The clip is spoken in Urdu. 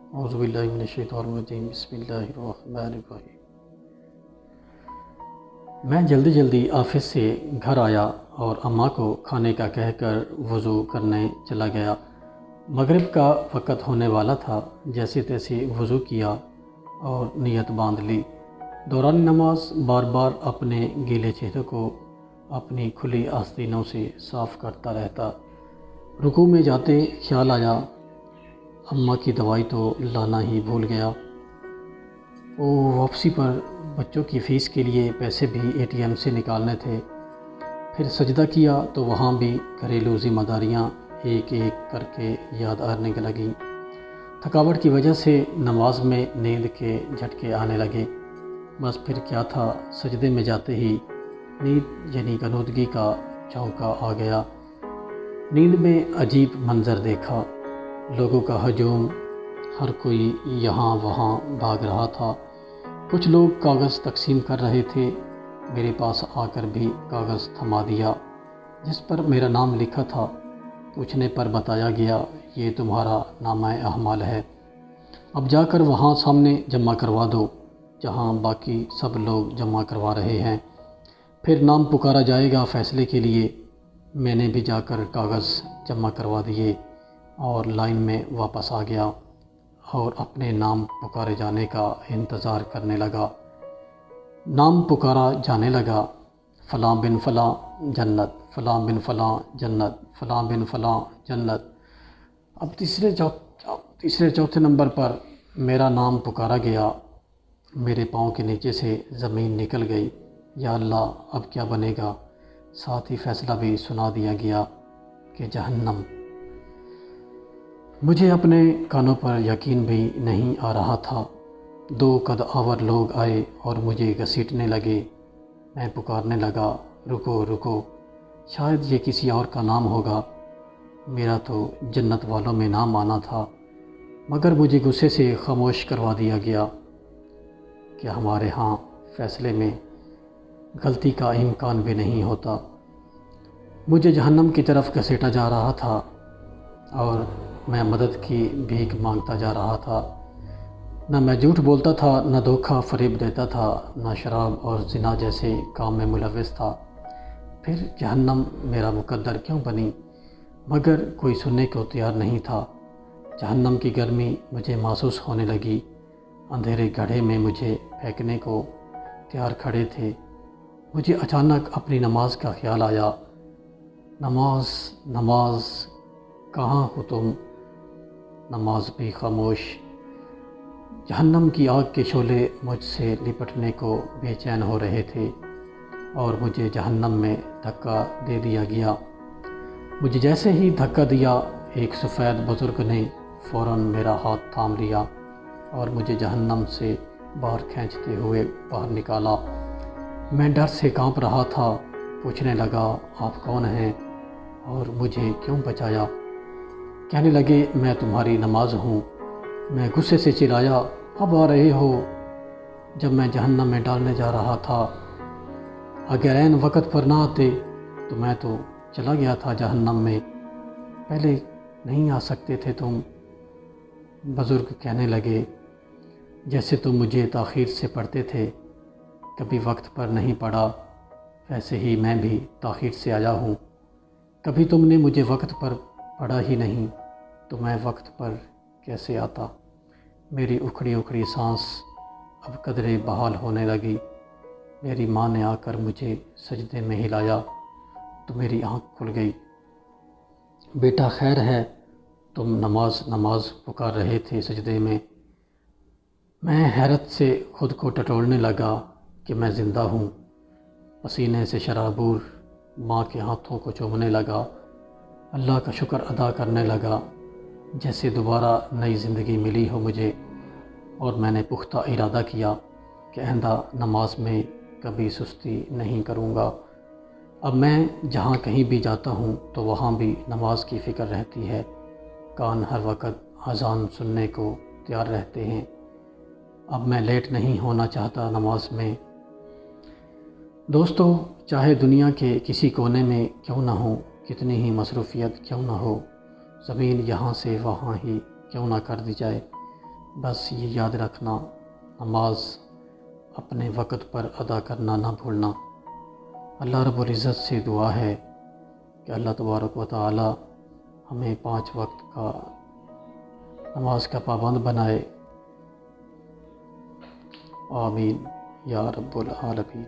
اعوذ باللہ من الشیطان الرجیم، بسم اللہ الرحمن الرحیم۔ میں جلدی آفس سے گھر آیا اور اماں کو کھانے کا کہہ کر وضو کرنے چلا گیا۔ مغرب کا وقت ہونے والا تھا۔ جیسے تیسے وضو کیا اور نیت باندھ لی۔ دوران نماز بار بار اپنے گیلے چہرے کو اپنی کھلی آستینوں سے صاف کرتا رہتا۔ رکوع میں جاتے خیال آیا اماں کی دوائی تو لانا ہی بھول گیا۔ واپسی پر بچوں کی فیس کے لیے پیسے بھی ATM سے نکالنے تھے۔ پھر سجدہ کیا تو وہاں بھی گھریلو ذمہ داریاں ایک ایک کر کے یاد آنے لگیں۔ تھکاوٹ کی وجہ سے نماز میں نیند کے جھٹکے آنے لگے۔ بس پھر کیا تھا، سجدے میں جاتے ہی نیند یعنی غنودگی کا چونکا آ گیا۔ نیند میں عجیب منظر دیکھا، لوگوں کا ہجوم، ہر کوئی یہاں وہاں بھاگ رہا تھا۔ کچھ لوگ کاغذ تقسیم کر رہے تھے۔ میرے پاس آ کر بھی کاغذ تھما دیا جس پر میرا نام لکھا تھا۔ پوچھنے پر بتایا گیا یہ تمہارا نامہ اعمال ہے، اب جا کر وہاں سامنے جمع کروا دو جہاں باقی سب لوگ جمع کروا رہے ہیں، پھر نام پکارا جائے گا فیصلے کے لیے۔ میں نے بھی جا کر کاغذ جمع کروا دیے اور لائن میں واپس آ گیا اور اپنے نام پکارے جانے کا انتظار کرنے لگا۔ نام پکارا جانے لگا، فلاں بن فلاں جنت، فلاں بن فلاں جنت، فلاں بن فلاں جنت۔ اب تیسرے چوتھے نمبر پر میرا نام پکارا گیا۔ میرے پاؤں کے نیچے سے زمین نکل گئی۔ یا اللہ، اب کیا بنے گا؟ ساتھ ہی فیصلہ بھی سنا دیا گیا کہ جہنم۔ مجھے اپنے کانوں پر یقین بھی نہیں آ رہا تھا۔ 2 قد آور لوگ آئے اور مجھے گھسیٹنے لگے۔ میں پکارنے لگا، رکو رکو، شاید یہ کسی اور کا نام ہوگا۔ میرا تو جنت والوں میں نام آنا تھا، مگر مجھے غصے سے خاموش کروا دیا گیا کہ ہمارے ہاں فیصلے میں غلطی کا امکان بھی نہیں ہوتا۔ مجھے جہنم کی طرف گھسیٹا جا رہا تھا اور میں مدد کی بھیک مانگتا جا رہا تھا۔ نہ میں جھوٹ بولتا تھا، نہ دھوکہ فریب دیتا تھا، نہ شراب اور زنا جیسے کام میں ملوث تھا۔ پھر جہنم میرا مقدر کیوں بنی؟ مگر کوئی سننے کو تیار نہیں تھا۔ جہنم کی گرمی مجھے محسوس ہونے لگی۔ اندھیرے گڑھے میں مجھے پھینکنے کو تیار کھڑے تھے۔ مجھے اچانک اپنی نماز کا خیال آیا۔ نماز نماز، کہاں ہو تم؟ نماز بھی خاموش۔ جہنم کی آگ کے شعلے مجھ سے لپٹنے کو بے چین ہو رہے تھے اور مجھے جہنم میں دھکا دے دیا گیا۔ مجھے جیسے ہی دھکا دیا، ایک سفید بزرگ نے فوراً میرا ہاتھ تھام لیا اور مجھے جہنم سے باہر کھینچتے ہوئے باہر نکالا۔ میں ڈر سے کانپ رہا تھا۔ پوچھنے لگا، آپ کون ہیں اور مجھے کیوں بچایا؟ کہنے لگے، میں تمہاری نماز ہوں۔ میں غصے سے چلایا، اب آ رہے ہو جب میں جہنم میں ڈالنے جا رہا تھا؟ اگر عین وقت پر نہ آتے تو میں تو چلا گیا تھا جہنم میں، پہلے نہیں آ سکتے تھے تم؟ بزرگ کہنے لگے، جیسے تم مجھے تاخیر سے پڑھتے تھے، کبھی وقت پر نہیں پڑھا، ویسے ہی میں بھی تاخیر سے آیا ہوں۔ کبھی تم نے مجھے وقت پر پڑھا ہی نہیں تو میں وقت پر کیسے آتا؟ میری اکھڑی سانس اب قدرے بحال ہونے لگی۔ میری ماں نے آ کر مجھے سجدے میں ہلایا تو میری آنکھ کھل گئی۔ بیٹا خیر ہے، تم نماز پکار رہے تھے سجدے میں۔ میں حیرت سے خود کو ٹٹولنے لگا کہ میں زندہ ہوں۔ پسینے سے شرابور ماں کے ہاتھوں کو چومنے لگا۔ اللہ کا شکر ادا کرنے لگا جیسے دوبارہ نئی زندگی ملی ہو مجھے، اور میں نے پختہ ارادہ کیا کہ آئندہ نماز میں کبھی سستی نہیں کروں گا۔ اب میں جہاں کہیں بھی جاتا ہوں تو وہاں بھی نماز کی فکر رہتی ہے۔ کان ہر وقت اذان سننے کو تیار رہتے ہیں۔ اب میں لیٹ نہیں ہونا چاہتا نماز میں۔ دوستو، چاہے دنیا کے کسی کونے میں کیوں نہ ہو، کتنی ہی مصروفیت کیوں نہ ہو، زمین یہاں سے وہاں ہی کیوں نہ کر دی جائے، بس یہ یاد رکھنا، نماز اپنے وقت پر ادا کرنا نہ بھولنا۔ اللہ رب العزت سے دعا ہے کہ اللہ تبارک و تعالی ہمیں 5 وقت کا نماز کا پابند بنائے۔ آمین یا رب العالمین۔